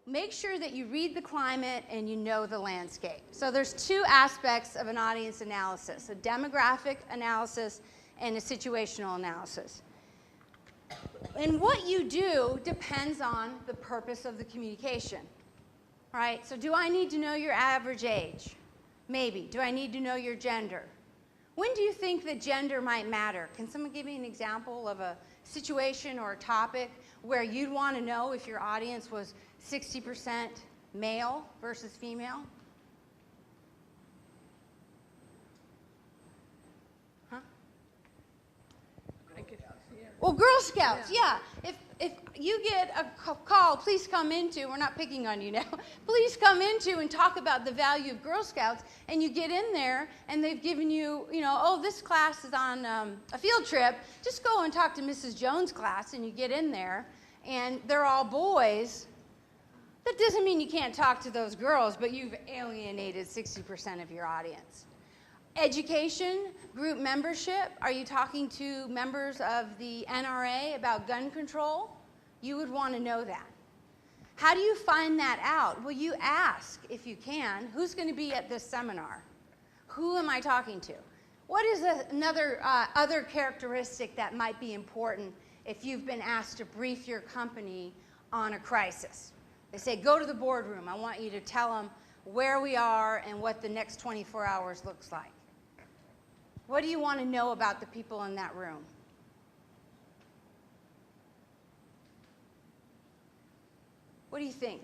make sure that you read the climate and you know the landscape. So there's two aspects of an audience analysis, a demographic analysis and a situational analysis. And what you do depends on the purpose of the communication, right? So do I need to know your average age? Maybe. Do I need to know your gender? When do you think that gender might matter? Can someone give me an example of a situation or a topic where you'd want to know if your audience was 60% male versus female? Huh? Well, Girl Scouts, yeah. If you get a call, please come into, we're not picking on you now, please come into and talk about the value of Girl Scouts, and you get in there and they've given you, oh, this class is on a field trip, just go and talk to Mrs. Jones' class, and you get in there and they're all boys. That doesn't mean you can't talk to those girls, but you've alienated 60% of your audience. Education, group membership. Are you talking to members of the NRA about gun control? You would want to know that. How do you find that out? Well, you ask, if you can, who's going to be at this seminar? Who am I talking to? What is another other characteristic that might be important if you've been asked to brief your company on a crisis? They say, go to the boardroom. I want you to tell them where we are and what the next 24 hours looks like. What do you want to know about the people in that room? What do you think?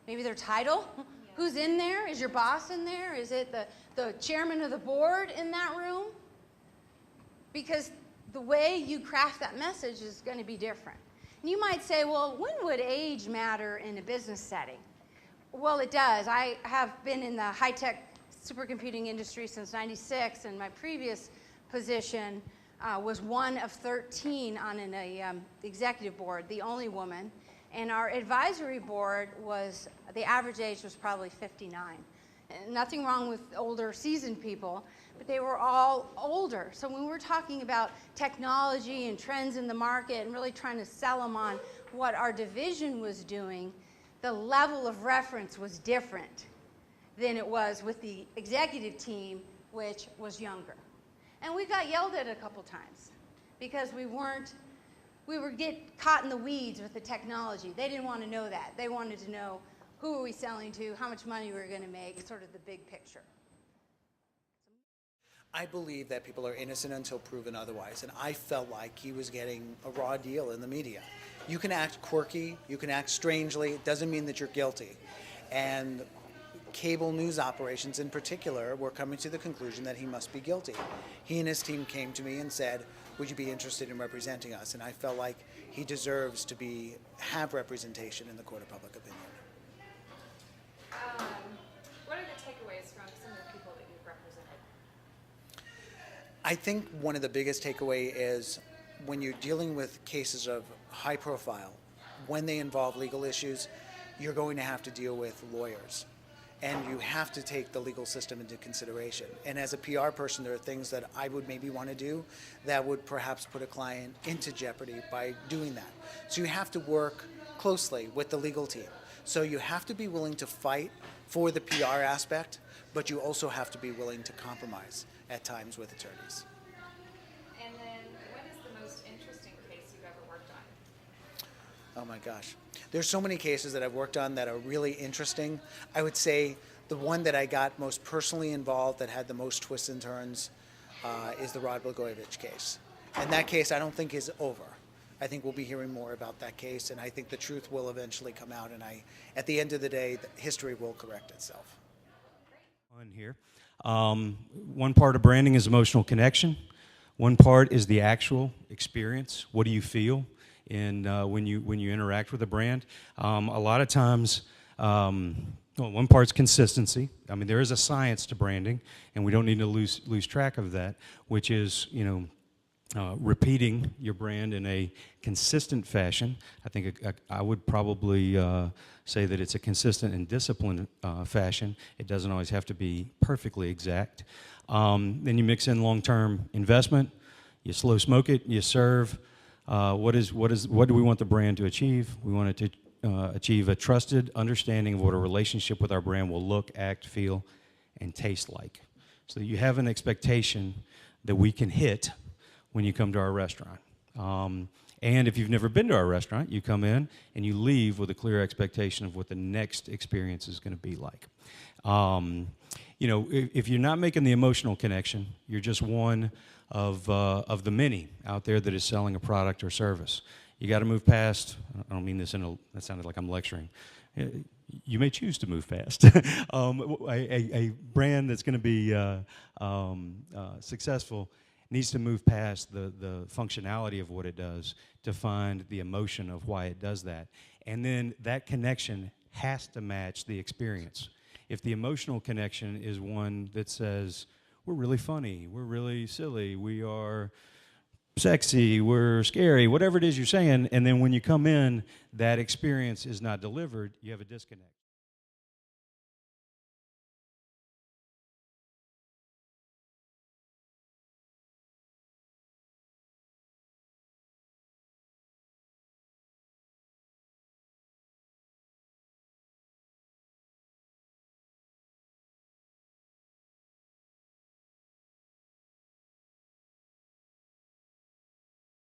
Maybe their title? Yeah. Who's in there? Is your boss in there? Is it the chairman of the board in that room? Because the way you craft that message is going to be different. And you might say, well, when would age matter in a business setting? Well, it does. I have been in the high-tech supercomputing industry since '96, and my previous position was one of 13 on an executive board, the only woman. And our advisory board was, the average age was probably 59. And nothing wrong with older, seasoned people, but they were all older. So when we're talking about technology and trends in the market and really trying to sell them on what our division was doing, the level of reference was different than it was with the executive team, which was younger. And we got yelled at a couple times because we were get caught in the weeds with the technology. They didn't want to know that. They wanted to know who are we selling to, how much money we were going to make, sort of the big picture. I believe that people are innocent until proven otherwise, and I felt like he was getting a raw deal in the media. You can act quirky, you can act strangely, it doesn't mean that you're guilty. And cable news operations in particular were coming to the conclusion that he must be guilty. He and his team came to me and said, would you be interested in representing us? And I felt like he deserves to have representation in the court of public opinion. What are the takeaways from some of the people that you've represented? I think one of the biggest takeaway is when you're dealing with cases of high profile, when they involve legal issues, you're going to have to deal with lawyers. And you have to take the legal system into consideration. And as a PR person, there are things that I would maybe want to do that would perhaps put a client into jeopardy by doing that. So you have to work closely with the legal team. So you have to be willing to fight for the PR aspect, but you also have to be willing to compromise at times with attorneys. And then, what is the most interesting case you've ever worked on? Oh my gosh. There's so many cases that I've worked on that are really interesting. I would say the one that I got most personally involved that had the most twists and turns is the Rod Blagojevich case. And that case I don't think is over. I think we'll be hearing more about that case, and I think the truth will eventually come out, and at the end of the day, history will correct itself. On here. One part of branding is emotional connection. One part is the actual experience. What do you feel when you interact with a brand? A lot of times, one part's consistency. I mean, there is a science to branding, and we don't need to lose track of that, which is, repeating your brand in a consistent fashion. I think I would probably say that it's a consistent and disciplined fashion. It doesn't always have to be perfectly exact. Then you mix in long-term investment, you slow smoke it, you serve. What do we want the brand to achieve? We want it to achieve a trusted understanding of what a relationship with our brand will look, act, feel, and taste like. So that you have an expectation that we can hit when you come to our restaurant. And if you've never been to our restaurant, you come in and you leave with a clear expectation of what the next experience is going to be like. You know, if you're not making the emotional connection, you're just one of the many out there that is selling a product or service. You got to move past. I don't mean this that sounded like I'm lecturing. You may choose to move fast. A brand that's going to be successful needs to move past the functionality of what it does to find the emotion of why it does that. And then that connection has to match the experience. If the emotional connection is one that says, we're really funny, we're really silly, we are sexy, we're scary, whatever it is you're saying, and then when you come in, that experience is not delivered, you have a disconnect.